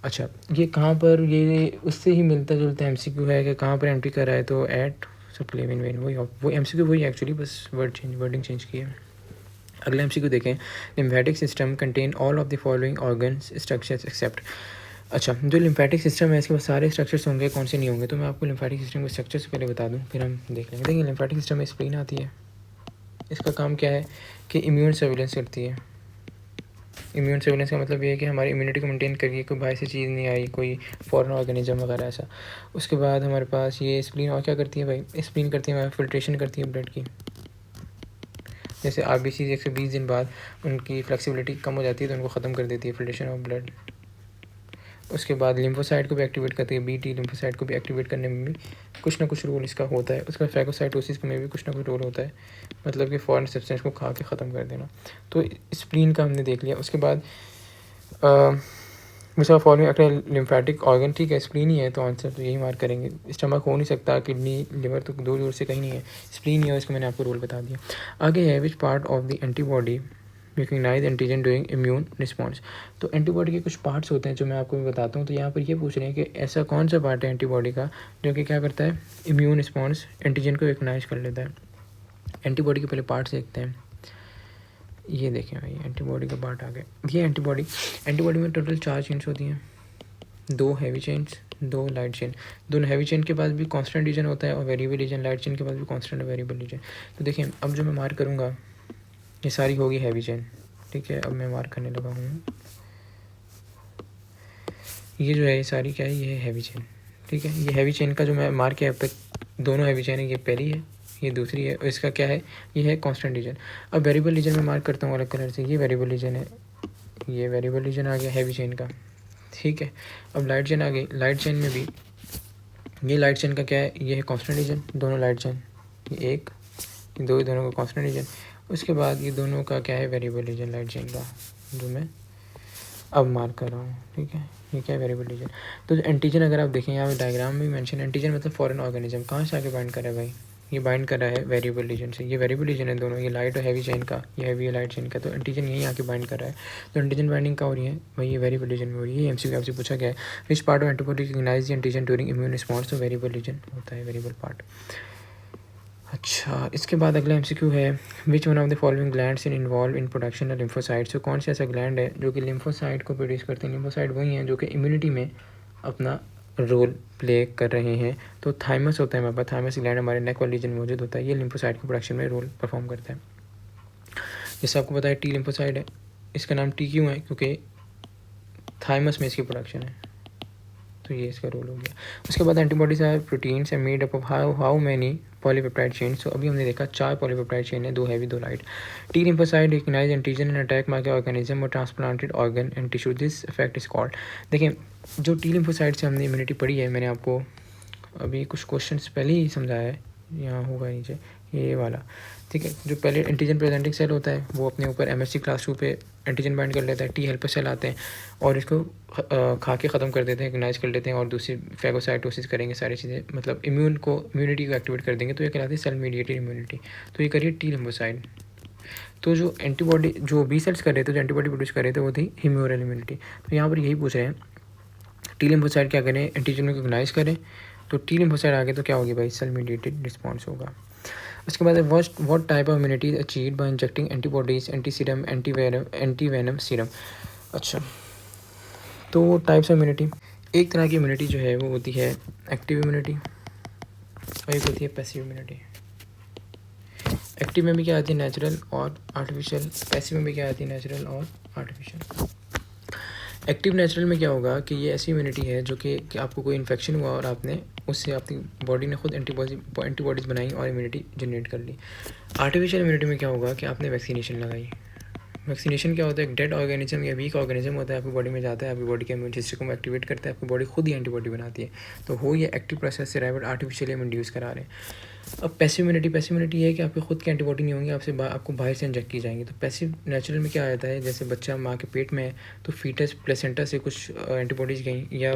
A: अच्छा ये कहाँ पर, ये उससे ही मिलता जुलता एमसीक्यू है कि कहाँ पर एम्प्टी कर रहा है, तो एट सबक्लेवियन वेन, वो एमसीक्यू वही एक्चुअली, बस वर्डिंग चेंज की है। अगला एमसीक्यू देखें, lymphatic system contain all of the following organs structures except. अच्छा जो लिम्फेटिक सिस्टम है इसके पास सारे स्ट्रक्चर्स होंगे, कौन से नहीं होंगे, तो मैं आपको लिम्फेटिक सिस्टम के स्ट्रक्चर्स पहले बता दूं, फिर हम देख लेंगे। देखिए लिम्फेटिक सिस्टम में स्प्लीन आती है, इसका काम क्या है कि इम्यून सर्विलेंस करती है। इम्यून सर्विलेंस का मतलब ये है कि हमारी इम्यूनिटी को मेंटेन करिए, कोई बाहर से चीज़ नहीं आई, कोई फॉरेन ऑर्गेनिज्म वगैरह ऐसा। उसके बाद हमारे पास ये स्प्लीन और क्या करती है भाई, स्प्लीन करती है हमारी फिल्ट्रेशन करती है ब्लड की। जैसे आरबीसी 120 दिन बाद उनकी फ्लेक्सिबिलिटी कम हो जाती है, तो उनको ख़त्म कर देती है फिल्ट्रेशन ऑफ ब्लड। उसके बाद लिम्फोसाइट को भी एक्टिवेट करती है, बीटी लिम्फोसाइट को भी एक्टिवेट करने में भी कुछ ना कुछ रोल इसका होता है। उसका फैगोसाइटोसिस में भी कुछ ना कुछ रोल होता है, मतलब कि फॉरेन सब्सटेंस को खा के ख़त्म कर देना। तो स्प्लीन का हमने देख लिया। उसके बाद मिसाल फॉलोइंग अगर लिम्फेटिक ऑर्गन, ठीक है स्प्लीन ही है, तो आंसर तो यही मार्क करेंगे। स्टमक हो नहीं सकता, किडनी लिवर तो दूर दूर से कहीं नहीं है, स्प्लीन ही है, इसको मैंने आपको रोल बता दिया। आगे है which part of the antibody recognise antigen during immune response. तो एंटीबॉडी के कुछ पार्ट्स होते हैं जो मैं आपको भी बताता हूँ। तो यहाँ पर ये पूछ रहे हैं कि ऐसा कौन सा पार्ट है एंटीबॉडी का जो कि क्या करता है, इम्यून रिस्पॉन्स एंटीजन को रिकग्नाइज कर लेता है। एंटीबॉडी के पहले पार्ट्स देखते हैं। ये देखें भाई एंटीबॉडी का पार्ट आ गया, ये एंटीबॉडी में टोटल 4 चेन्स होती हैं, 2 हैवी चेन्स, 2 लाइट चेन। दोनों हैवी चेन के पास भी कांस्टेंट रीजन होता है और वेरिएबल रीजन, लाइट चेन के पास भी कांस्टेंट और वेरिएबल रीजन। तो देखिए अब जो मैं मार्क करूँगा ये सारी होगी हैवी चेन, ठीक है। अब मैं मार्क करने लगा हूँ, ये जो है ये सारी क्या है, ये है हैवी चेन, ठीक है। ये हैवी चेन का जो मैं मार्क किया अब तक, दोनों हैवी चेन है, ये पहली है ये दूसरी है, और इसका क्या है, ये है कांस्टेंट रीजन। अब वेरिएबल रीजन में मार्क करता हूँ अलग कलर से, ये वेरिएबल रीजन है, ये वेरिएबल रीजन आ गया हैवी चेन का, ठीक है। अब लाइट चेन आ गई, लाइट चेन में भी ये लाइट चेन का क्या है, ये है कांस्टेंट रीजन, दोनों लाइट चेन, ये एक ये दो, दोनों का कांस्टेंट रीजन। उसके बाद ये दोनों का क्या है, वेरिएबल रीजन लाइट चेन का, जो मैं अब मार्क कर रहा हूँ, ठीक है। ये क्या है, वेरिएबल रीजन। तो एंटीजन अगर आप देखें यहाँ पे डायग्राम में मेंशन, एंटीजन मतलब फॉरेन ऑर्गेनिज्म, कहाँ से आके बाइंड कर रहा है भाई, ये बाइंड कर रहा है वेरिएबल रीजन से। ये वेरिएबल रीजन है दोनों, ये लाइट और हैवी चेन का, ये हैवी लाइट चेन का, तो एंटीजन यहीं आके बाइंड कर रहा है। तो एंटीजन बाइंडिंग का हो रही है भाई, ये वेरिएबल रीजन में हो रही है। ये एमसीक्यू आपसे पूछा गया है, which part of antibody recognise the antigen during immune response, तो वेरिएबल रीजन होता है, वेरिएबल पार्ट। अच्छा इसके बाद अगला एमसीक्यू है, विच one of the following glands in involve in production of lymphocytes. तो कौन सा ऐसा ग्लैंड है जो कि लिम्फोसाइट को प्रोड्यूस करते हैं। लिम्फोसाइट वही हैं जो कि इम्यूनिटी में अपना रोल प्ले कर रहे हैं। तो थाइमस होता है हमारे पास, थाइमस ग्लैंड हमारे नेक वाले रीजन में मौजूद होता है, ये लिम्फोसाइट के प्रोडक्शन में रोल परफॉर्म करता है। जैसे आपको पता है टी लिम्फोसाइट है, इसका नाम टी क्यों है, क्योंकि थाइमस में इसकी प्रोडक्शन है, तो ये इसका रोल हो गया। उसके बाद antibodies are proteins and made up of how many polypeptide chain. So अभी हमने देखा 4 पॉलीपेप्टाइड चेन है, 2 heavy 2 light. T lymphocyte recognise antigen and attack mark organism और transplanted organ and tissue, this effect is called. देखिए जो टी लिम्फोसाइट से हमने इम्यूनिटी पढ़ी है, मैंने आपको अभी कुछ क्वेश्चन पहले ही समझाया है, यहाँ होगा नीचे, ये वाला, ठीक है। जो पहले एंटीजन प्रेजेंटिंग सेल होता है वो अपने ऊपर MHC क्लास 2 पे एंटीजन बाइंड कर लेता है, टी हेल्पर सेल आते हैं और इसको खा के ख़त्म कर देते हैं, इग्नाइज कर लेते हैं और दूसरी फैगोसाइटोसिस करेंगे, सारी चीज़ें मतलब इम्यूनिटी को एक्टिवेट कर देंगे, तो ये कहलाती है सेल मीडिएटेड इम्यूनिटी। तो ये करिए टी लिम्फोसाइट। तो जो एंटीबॉडी जो बी सेल्स कर रहे थे, जो एंटीबॉडी प्रोड्यूस कर रहे थे, वो थी ह्यूमरल इम्यूनिटी। तो यहाँ पर यही पूछ रहे हैं टी लिम्फोसाइट क्या करें, एंटीजन को इग्नाइज करें। तो टी लिम्फोसाइट आगे तो क्या होगी भाई, सेल मीडिएटेड रिस्पॉन्स होगा। उसके बाद what type of immunity is achieved by injecting antibodies, anti serum, anti venom serum. अच्छा, तो टाइप्स ऑफ इम्यूनिटी, एक तरह की इम्यूनिटी जो है वो होती है एक्टिव इम्यूनिटी और एक होती है पैसिव इम्यूनिटी। एक्टिव में भी क्या आती है, नेचुरल और आर्टिफिशियल। पैसिव में भी क्या आती है, नेचुरल और आर्टिफिशियल। एक्टिव नेचुरल में क्या होगा कि ये ऐसी इम्यूनिटी है जो कि आपको कोई इन्फेक्शन हुआ और आपने उससे आपकी बॉडी ने खुद एंटीबॉडीज़ बनाई और इम्यूनिटी जनरेट कर ली। आर्टिफिशियल इम्यूनिटी में क्या होगा कि आपने वैक्सीनेशन लगाई। वैक्सीनेशन क्या होता है, एक डेड ऑर्गेनिज्म या वीक ऑर्गेनिज्म होता है, आपकी बॉडी में जाता है, आपकी बॉडी के इम्यून सिस्टम को एक्टिवेट करता है, आपकी बॉडी खुद ही एंटीबॉडी बनाती है। तो हो ये एक्टिव प्रोसेस से राइवट आर्टिफिशियली हम इंड्यूस करा रहे हैं। अब पैसिव इम्यूनिटी ये है कि आपके खुद की एंटीबॉडी नहीं होंगी, आपको बाहर से इंजेक्ट की जाएंगी। तो पैसिव नेचुरल में क्या आता है, जैसे बच्चा माँ के पेट में है तो फीटस प्लेसेंटा से कुछ एंटीबॉडीज़ गई या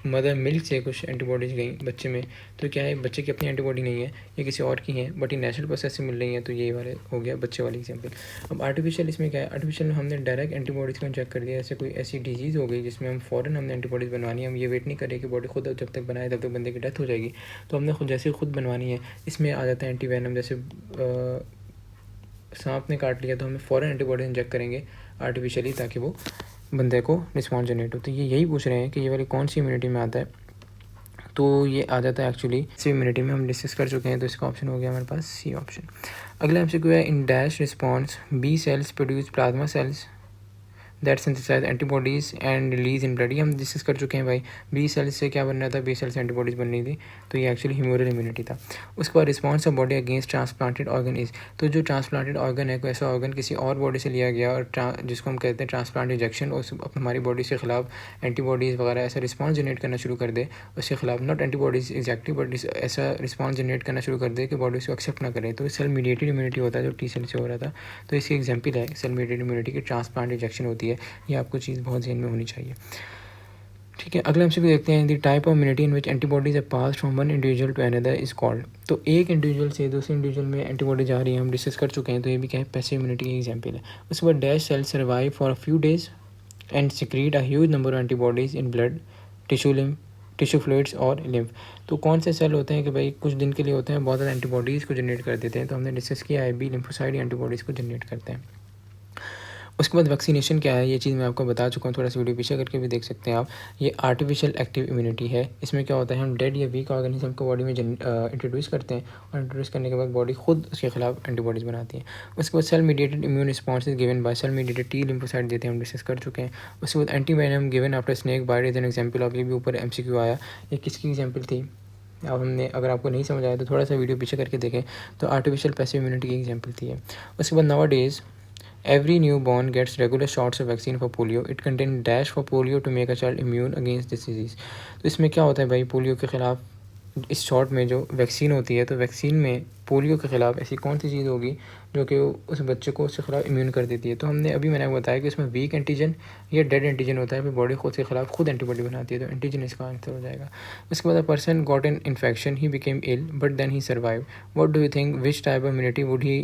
A: मदर मिल्क से कुछ एंटीबॉडीज़ गई बच्चे में, तो क्या है बच्चे की अपनी एंटीबॉडी नहीं है, ये किसी और की है, बट ये नेचुरल प्रोसेस से मिल रही है। तो ये वाले हो गया बच्चे वाली एग्जांपल। अब आर्टिफिशियल इसमें क्या है, आर्टिफिशियल में हमने डायरेक्ट एंटीबॉडीज़ को इंजेक्ट कर दिया। ऐसे कोई ऐसी डिजीज़ हो गई जिसमें हम फ़ौरन हमने एंटीबॉडीज़ बनवानी है, हम ये वेट नहीं करें कि बॉडी खुद जब तक बनाए तब तक बंदे की डेथ हो जाएगी, तो हमने खुद जैसे खुद बनवानी है। इसमें आ जाता है एंटी वेनम, जैसे सांप ने काट लिया तो हमें फ़ौरन एंटीबॉडी इंजेक्ट करेंगे आर्टिफिशियली ताकि वो बंदे को रिस्पॉन्स जनरेट हो। तो ये यही पूछ रहे हैं कि ये वाली कौन सी इम्यूनिटी में आता है। तो ये आ जाता है एक्चुअली इसी इम्यूनिटी में, हम डिस्कस कर चुके हैं। तो इसका ऑप्शन हो गया हमारे पास सी ऑप्शन। अगला हमसे क्यों है, in dash response B cells produce plasma cells that synthesise antibodies and release in blood. ये हम डिस्कस कर चुके हैं भाई, बी सेल्स से क्या बन रहा था, बी सेल्स से एंटीबॉडीज़ बन रही थी। तो ये एक्चुअली ह्यूमरल इम्यूनिटी था। उसके बाद response of body against transplanted organ is, तो जो ट्रांसप्लांटेड ऑर्गन है, कोई ऐसा ऑर्गन किसी और बॉडी से लिया गया और जिसको हम कहते हैं ट्रांसप्लांट इंजेक्शन, उस हमारी बॉडी के खिलाफ एंटीबॉडीज़ वगैरह ऐसा रिस्पॉन्स जनरेट करना शुरू कर दे उसके खिलाफ, नॉट एंटीबॉडीज़ एग्जैक्टली बट ऐसा रिस्पॉन्स जनरेट करना शुरू कर दे कि बॉडी उसको एक्सेप्ट ना करे। तो सेल मीडिएटेड इम्यूनिटी होता है जो टी सेल से हो रहा था। तो इसकी एग्जाम्पल है सेल मीडिएटेड इम्यूनिटी की ट्रांसप्लांट इंजेक्शन होती है। ये आपको चीज़ बहुत ध्यान में होनी चाहिए, ठीक है। अगले हमसे भी देखते हैं, the type of immunity in which antibodies are pass from one individual to another is called. तो एक इंडिविजुअल से दूसरे इंडिविजुअल में एंटीबॉडी जा रही है, हम डिस्कस कर चुके हैं। तो ये भी क्या है, पैसिव इम्यूनिटी की एग्जांपल है। उसके बाद dash cell survive for a few days and secrete a huge number of antibodies in blood, tissue fluids और लिम्फ। तो कौन से सेल होते हैं कि भाई कुछ दिन के लिए होते हैं, बहुत ज़्यादा एंटीबॉडीज़ को जनरेट कर देते हैं। तो हमने डिस्कस किया है बी लिम्फोसाइड एंटीबॉडीज़ को जनरेट करते हैं। उसके बाद वैक्सीनेशन क्या है, ये चीज़ मैं आपको बता चुका हूँ, थोड़ा सा वीडियो पीछे करके भी देख सकते हैं आप। ये आर्टिफिशियल एक्टिव इम्यूनिटी है। इसमें क्या होता है, हम डेड या वीक ऑर्गेनिज्म को बॉडी में इंट्रोड्यूस करते हैं और इंट्रोड्यूस करने के बाद बॉडी खुद उसके खिलाफ एंटीबॉडीज़ बनाती है। उसके बाद cell mediated immune response is given by cell mediated T lymphocyte देते हैं, हम डिस्कस कर चुके हैं। उसके बाद anti venom given after snake bite is an example of, ये भी ऊपर MCQ आया। ये किसकी एग्जाम्पल थी, अब हमने अगर आपको नहीं समझ आया तो थोड़ा सा वीडियो पीछे करके देखें। तो आर्टिफिशियल पैसिव इम्यूनिटी की एग्जाम्पल थी। उसके बाद now days every newborn gets regular shots of vaccine for polio. It contains dash for polio to make a child immune against this disease. तो इसमें क्या होता है भाई, पोलियो के ख़िलाफ़ इस शॉट में जो वैक्सीन होती है, तो वैक्सीन में पोलियो के ख़िलाफ़ ऐसी कौन सी चीज़ होगी जो कि उस बच्चे को उसके खिलाफ इम्यून कर देती है। तो हमने अभी मैंने बताया कि इसमें वीक एंटीजन या डेड एंटीजन होता है, फिर बॉडी खुद के खिलाफ खुद एंटीबॉडी बनाती है। तो एंटीजन इसका आंसर हो जाएगा। उसके बाद a person got an infection, he became ill but then he survive. What do you think which type of immunity would he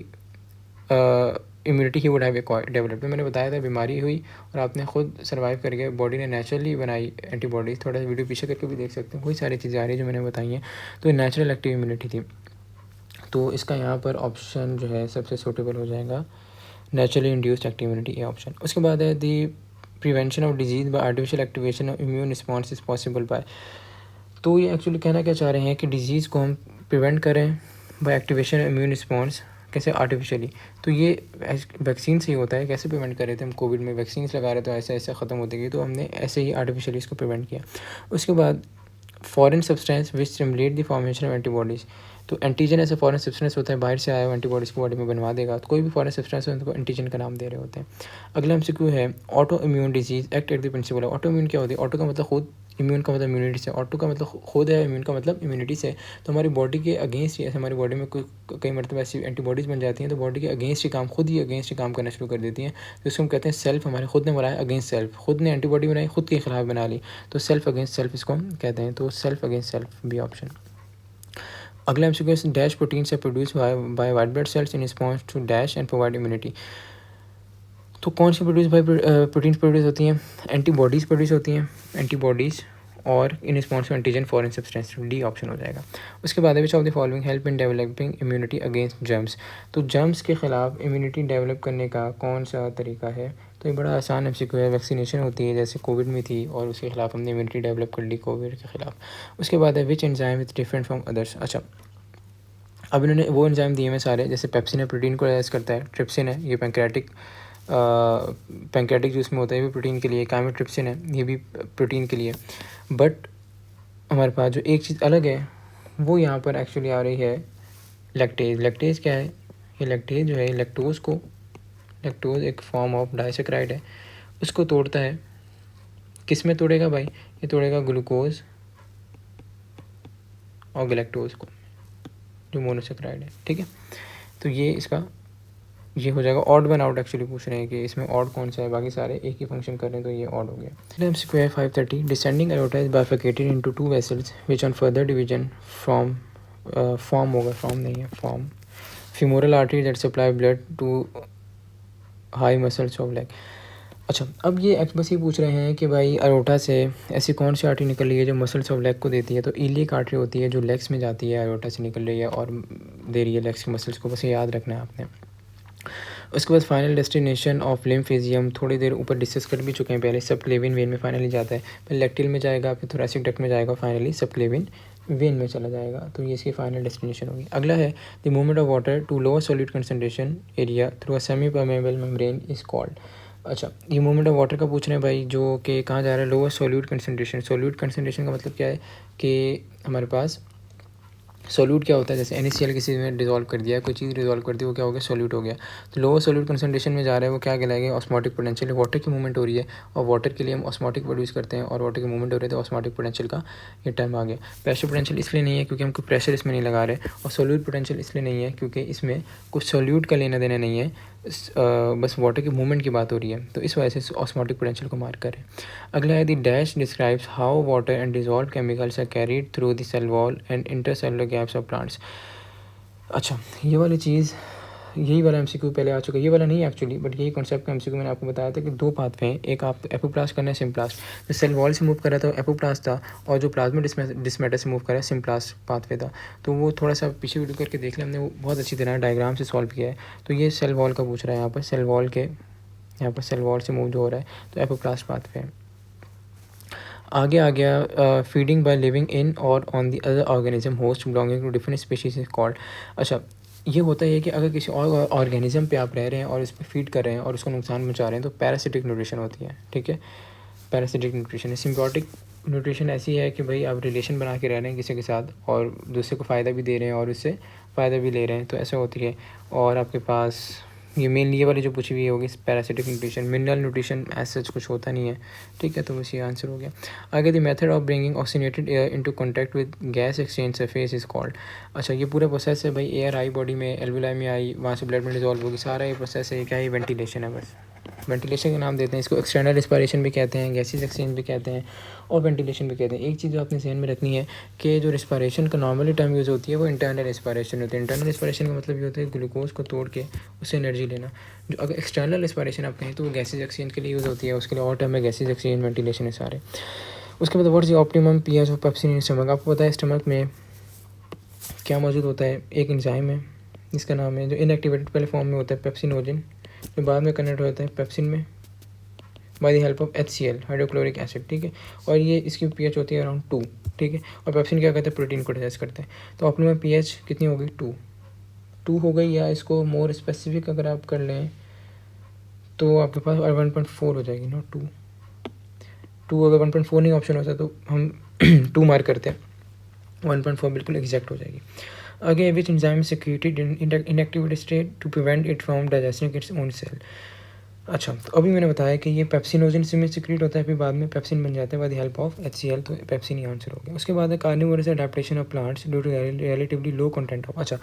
A: immunity he would have develop. मैंने बताया था बीमारी हुई और आपने खुद सर्वाइव कर गया, बॉडी ने नेचुरली बनाई एंटीबॉडीज़। थोड़ा सा वीडियो पीछे करके भी देख सकते हैं, कोई सारी चीज़ें आ रही है जो मैंने बताई हैं। तो नेचुरल एक्टिव इम्यूनिटी थी। तो इसका यहाँ पर ऑप्शन जो है सबसे सूटेबल हो जाएगा नेचुरली इंड्यूस्ड एक्टिव इम्यूनिटी, ये ऑप्शन। उसके बाद है the prevention of disease by artificial activation of immune response is possible by. तो ये एक्चुअली कहना क्या चाह रहे हैं कि डिजीज़ को हम प्रिवेंट करें by activation of immune response, कैसे, आर्टिफिशियली। तो ये वैक्सीन से ही होता है। कैसे प्रिवेंट कर रहे थे, हम कोविड में वैक्सीन लगा रहे थे, ऐसे ऐसे ख़त्म होती गई, तो हमने ऐसे ही आर्टिफिशियली इसको प्रिवेंट किया। उसके बाद foreign substance which stimulate the formation of antibodies. तो एंटीजन ऐसा फॉरेन सब्सटेंस होता है, बाहर से आया हुआ एंटीबॉडीज़ को बॉडी में बनवा देगा। तो कोई भी फॉरेन सब्सटेंस है उनको एंटीजन का नाम दे रहे होते हैं। अगला MCQ है auto immune disease act at the principle. Auto immune क्या होती है, ऑटो का मतलब खुद, इम्यून का मतलब इम्यूनिटी से, ऑटो का मतलब खुद है, इम्यून का मतलब इम्यूनिटी से। तो हमारी बॉडी के अगेंस्ट ही, ऐसे हमारी बॉडी में कोई कई मरतबा ऐसी एंटीबॉडीज़ बन जाती हैं तो बॉडी के अगेंस्ट ही काम, खुद ही अगेंस्ट ही काम करना शुरू कर देती हैं। तो इसको हम कहते हैं सेल्फ, हमारे खुद ने बनाया अगेंस्ट सेल्फ, खुद ने एंटीबॉडी बनाई, खुद के खिलाफ बना ली, तो सेल्फ अगेंस्ट सेल्फ इसको हम कहते हैं। तो सेल्फ अगेंस्ट सेल्फ भी ऑप्शन। अगला एमसीक्यू, डैश प्रोटीन से produce by white blood cells in response to dash and provide immunity. तो कौन सी प्रोड्यूस बाय प्रोटीन्स प्रोड्यूस होती हैं? एंटीबॉडीज़ प्रोड्यूस होती हैं, एंटीबॉडीज़ और in response to antigen foreign substance, D option हो जाएगा। उसके बाद which of the following help in developing immunity against germs. तो जर्म्स के ख़िलाफ़ इम्यूनिटी डेवलप करने का कौन सा तरीका है? तो ये बड़ा आसान एमसीक्यू है। वैक्सीनेशन होती है, जैसे कोविड में थी और उसके खिलाफ हमने इम्यूनिटी डेवलप कर ली कोविड के ख़िलाफ़। उसके बाद है which enzyme is different from others. अच्छा, अब इन्होंने वो एंजाइम दिए हैं सारे, जैसे पेप्सिन है प्रोटीन को डाइजेस्ट करता है, ट्रिप्सिन है ये पैंक्रेटिक जूस में होता है, ये भी प्रोटीन के लिए, काइमोट्रिप्सिन है ये भी प्रोटीन के लिए। बट हमारे पास जो एक चीज़ अलग है वो यहाँ पर एक्चुअली आ रही है लैक्टेज। लैक्टेज क्या है? ये लैक्टेज जो है लैक्टोज एक फॉर्म ऑफ डाइसेक्राइड है, उसको तोड़ता है। किस में तोड़ेगा भाई? ये तोड़ेगा ग्लूकोज और गैलेक्टोज को, जो मोनोसेक्राइड है, ठीक है। तो ये इसका ये हो जाएगा ऑड वन आउट। एक्चुअली पूछ रहे हैं कि इसमें ऑड कौन सा है, बाकी सारे एक ही फंक्शन कर रहे हैं, तो ये ऑड हो गया। MCQ 530, descending aorta is bifurcated into two vessels which on further division from form होगा, फॉर्म नहीं है, form femoral artery that supply blood to high muscles of leg. अच्छा, अब ये बस ये पूछ रहे हैं कि भाई अरोटा से ऐसी कौन सी आर्टरी निकल रही है जो मसल्स ऑफ लेग को देती है। तो इलियक आर्टरी होती है जो लेग्स में जाती है, अरोटा से निकल रही है और दे रही है लेग्स की मसल्स को, बस ये याद रखना है आपने। उसके बाद फाइनल डेस्टिनेशन ऑफ लिम्फेजियम थोड़ी देर ऊपर डिस्कस कर भी चुके हैं पहले, सबक्लेवियन वेन में फाइनली जाता है, पहले लेक्टिल में जाएगा, फिर थोरैसिक डक्ट में जाएगा, फाइनली सबक्लेवियन वेन में चला जाएगा। तो ये इसकी फाइनल डेस्टिनेशन होगी। अगला है the movement of water to lower solid concentration area through a semi permeable membrane is called. अच्छा, ये मूवमेंट ऑफ वाटर का पूछ रहे हैं भाई, जो कि कहाँ जा रहा है? Lower solute concentration. Solute concentration का मतलब क्या है कि हमारे पास सोल्यूट क्या होता है, जैसे NaCl किसी में डिजोल्व कर दिया, कोई चीज़ डिजोल्व कर दी, वो क्या हो गया? सोल्यूट हो गया। तो लोअर सोल्यूट कंसंट्रेशन में जा रहा है, वो क्या कहलाएगा? Osmotic potential. वाटर की मूवमेंट हो रही है और वाटर के लिए हम ऑस्मोटिक प्रोड्यूस करते हैं और वाटर की मूवमेंट हो रही है, तो ऑस्मोटिक पोटेंशियल का ये टर्म आ गया। प्रेशर पोटेंशियल इसलिए नहीं है क्योंकि हम कोई प्रेशर इसमें नहीं लगा रहे, और सोल्यूट पोटेंशियल इसलिए नहीं है क्योंकि इसमें कुछ सोल्यूट का लेना देना नहीं है, बस वाटर की मूवमेंट की बात हो रही है, तो इस वजह से ऑस्मोटिक पोटेंशियल को मार्क करें। अगला है the dash describes how water and dissolve chemicals are carried through the cell wall and intercellular gaps of plants. अच्छा, ये वाली चीज़, यही वाला एमसीक्यू पहले आ चुका है, ये वाला नहीं एक्चुअली, बट यही कॉन्सेप्ट का एमसीक्यू मैंने आपको बताया था कि दो पाथवे हैं, एक आप एपोप्लास्ट करना है, सिम्प्लास्ट। तो सेल वॉल से मूव कर रहा था एपोप्लास्ट था, और जो प्लाज्मा डिस्मेटर से मूव कर रहा है सिम्प्लास्ट पाथवे था। तो वो थोड़ा सा पीछे वीडियो करके देख लिया हमने, वो बहुत अच्छी तरह डायग्राम से सॉल्व किया है। तो ये सेल वॉल का पूछ रहा है यहाँ पर, सेल वॉल के यहाँ पर सेल वॉल से मूव जो हो रहा है, तो एपोप्लास्ट पाथवे है। आगे आ गया फीडिंग बाय लिविंग इन और on the other organism host belonging to different species is called. अच्छा, ये होता है कि अगर किसी और ऑर्गेनिज्म पे आप रह रहे हैं और इस पर फीड कर रहे हैं और उसको नुकसान पहुंचा रहे हैं, तो पैरासिटिक न्यूट्रिशन होती है, ठीक है। पैरासिटिक न्यूट्रिशन है। सिम्बियोटिक न्यूट्रिशन ऐसी है कि भाई आप रिलेशन बना के रह रहे हैं किसी के साथ और दूसरे को फ़ायदा भी दे रहे हैं और उससे फ़ायदा भी ले रहे हैं, तो ऐसा होती है। और आपके पास ये मेनली ये वाली जो पूछी हुई होगी पैरासिटिक न्यूट्रिशन। मिनरल न्यूट्रिशन ऐसा कुछ होता नहीं है, ठीक है। तो बस ये आंसर हो गया। आगे the method of bringing oxygenated air into contact with gas exchange surface is called. अच्छा, ये पूरा प्रोसेस है भाई, एयर आई बॉडी में, एल्वुलाई में आई, वहाँ से ब्लड में डिजॉल्व होगी, सारा ये प्रोसेस है। क्या है? वेंटिलेशन है, बस वेंटिलेशन का नाम देते हैं इसको। एक्सटर्नल रिस्पायरेशन भी कहते हैं, गैसेज एक्सचेंज भी कहते हैं और वेंटिलेशन भी कहते हैं। एक चीज़ जो आपने ध्यान में रखनी है कि जो रिस्पायरेशन का नॉर्मली टर्म यूज़ होती है वो इंटरनल रिस्पायरेशन होती है। इंटरनल रिस्पायरेशन का मतलब ये होता है ग्लूकोज को तोड़ के उससे एनर्जी लेना। जो अगर एक्सटर्नल रिस्पायरेशन आप कहें तो वो गैसेज एक्सचेंज के लिए यूज़ होती है, उसके लिए और टर्म है गैसेज एक्सचेंज, वेंटिलेशन है सारे। उसके बाद what's the optimum pH of pepsin in stomach. आपको पता है स्टमक में क्या मौजूद होता है? एक एंजाइम है जिसका नाम है, जो इनएक्टिवेटेड पहले फॉर्म में होता है पेप्सिनोजन, जो बाद में कन्वर्ट होता है पेप्सिन में bye the help of HCl hydrochloric acid, ठीक है। और ये इसकी पीएच होती है अराउंड 2, ठीक है। और पेप्सिन क्या करते हैं? प्रोटीन को डाइजेस्ट करते हैं। तो ऑप्टिमम पीएच कितनी हो गई? 2 हो गई। या इसको मोर स्पेसिफिक अगर आप कर लें तो आपके पास 1.4 हो जाएगी, नॉट 2। अगर 1.4 नहीं ऑप्शन होता तो हम 2 मार्क करते हैं, 1.4 बिल्कुल एग्जैक्ट हो जाएगी। आगे which enzyme secreted in inactivated state to prevent it from digesting its own cell. अच्छा, तो अभी मैंने बताया कि ये पेप्सिनोजेन में सिक्रीट होता है, फिर बाद में पेप्सिन बन जाता है by the help of HCl, तो पेप्सिन ही आंसर हो गया। उसके बाद है carnivorous adaptation of plants due to relatively low content of. अच्छा,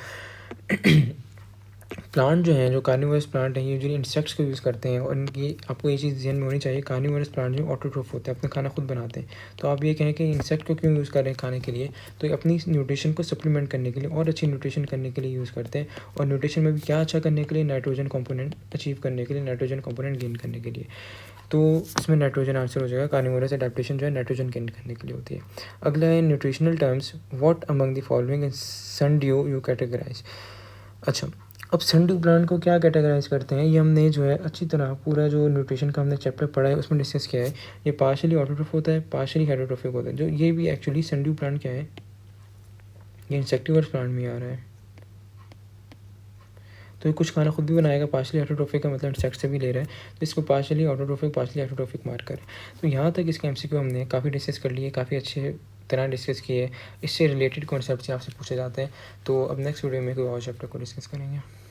A: प्लांट जो हैं, जो कार्निवोरस प्लांट हैं, यूजुअली इंसेक्ट्स को यूज़ करते हैं, और इनकी आपको ये चीज़ ध्यान में होनी चाहिए, कार्निवोरस प्लांट जो ऑटोट्रोफ होते हैं, अपना खाना खुद बनाते हैं। तो आप ये कहें कि इंसेक्ट को क्यों यूज़ कर रहे हैं खाने के लिए, तो ये अपनी न्यूट्रिशन को सप्लीमेंट करने के लिए और अच्छी न्यूट्रिशन करने के लिए यूज़ करते हैं। और न्यूट्रिशन में भी क्या अच्छा करने के लिए, नाइट्रोजन कंपोनेंट अचीव करने के लिए, नाइट्रोजन कंपोनेंट गेन करने के लिए। तो इसमें नाइट्रोजन आंसर हो जाएगा। कार्निवोरस एडेप्टेशन जो है नाइट्रोजन गेन करने के लिए होती है। अगला है nutritional terms, what among the following sundew you categorise. अच्छा, अब सनड्यू प्लांट को क्या कैटेगराइज करते हैं, ये हमने जो है अच्छी तरह पूरा जो न्यूट्रिशन का हमने चैप्टर पढ़ा है उसमें डिस्कस किया है। ये पार्शियली ऑटोट्रोफ होता है, पार्शियली हेटरोट्रोफिक होता है। जो ये भी एक्चुअली सनड्यू प्लांट क्या है, ये इंसेक्टिवर्स प्लांट में आ रहा है। तो ये कुछ खाना खुद भी बनाएगा, पार्शियली हेटरोट्रोफिक का मतलब इंसेक्ट से भी ले रहा है, तो इसको partially autotrophic, partially heterotrophic mark करें। तो यहाँ तक इसके MCQ हमने काफ़ी डिस्कस कर लिए, काफ़ी अच्छे तरह डिस्कस किए। इससे रिलेटेड कॉन्सेप्ट से आपसे पूछे जाते हैं। तो अब नेक्स्ट वीडियो में कोई और चैप्टर को डिस्कस करेंगे।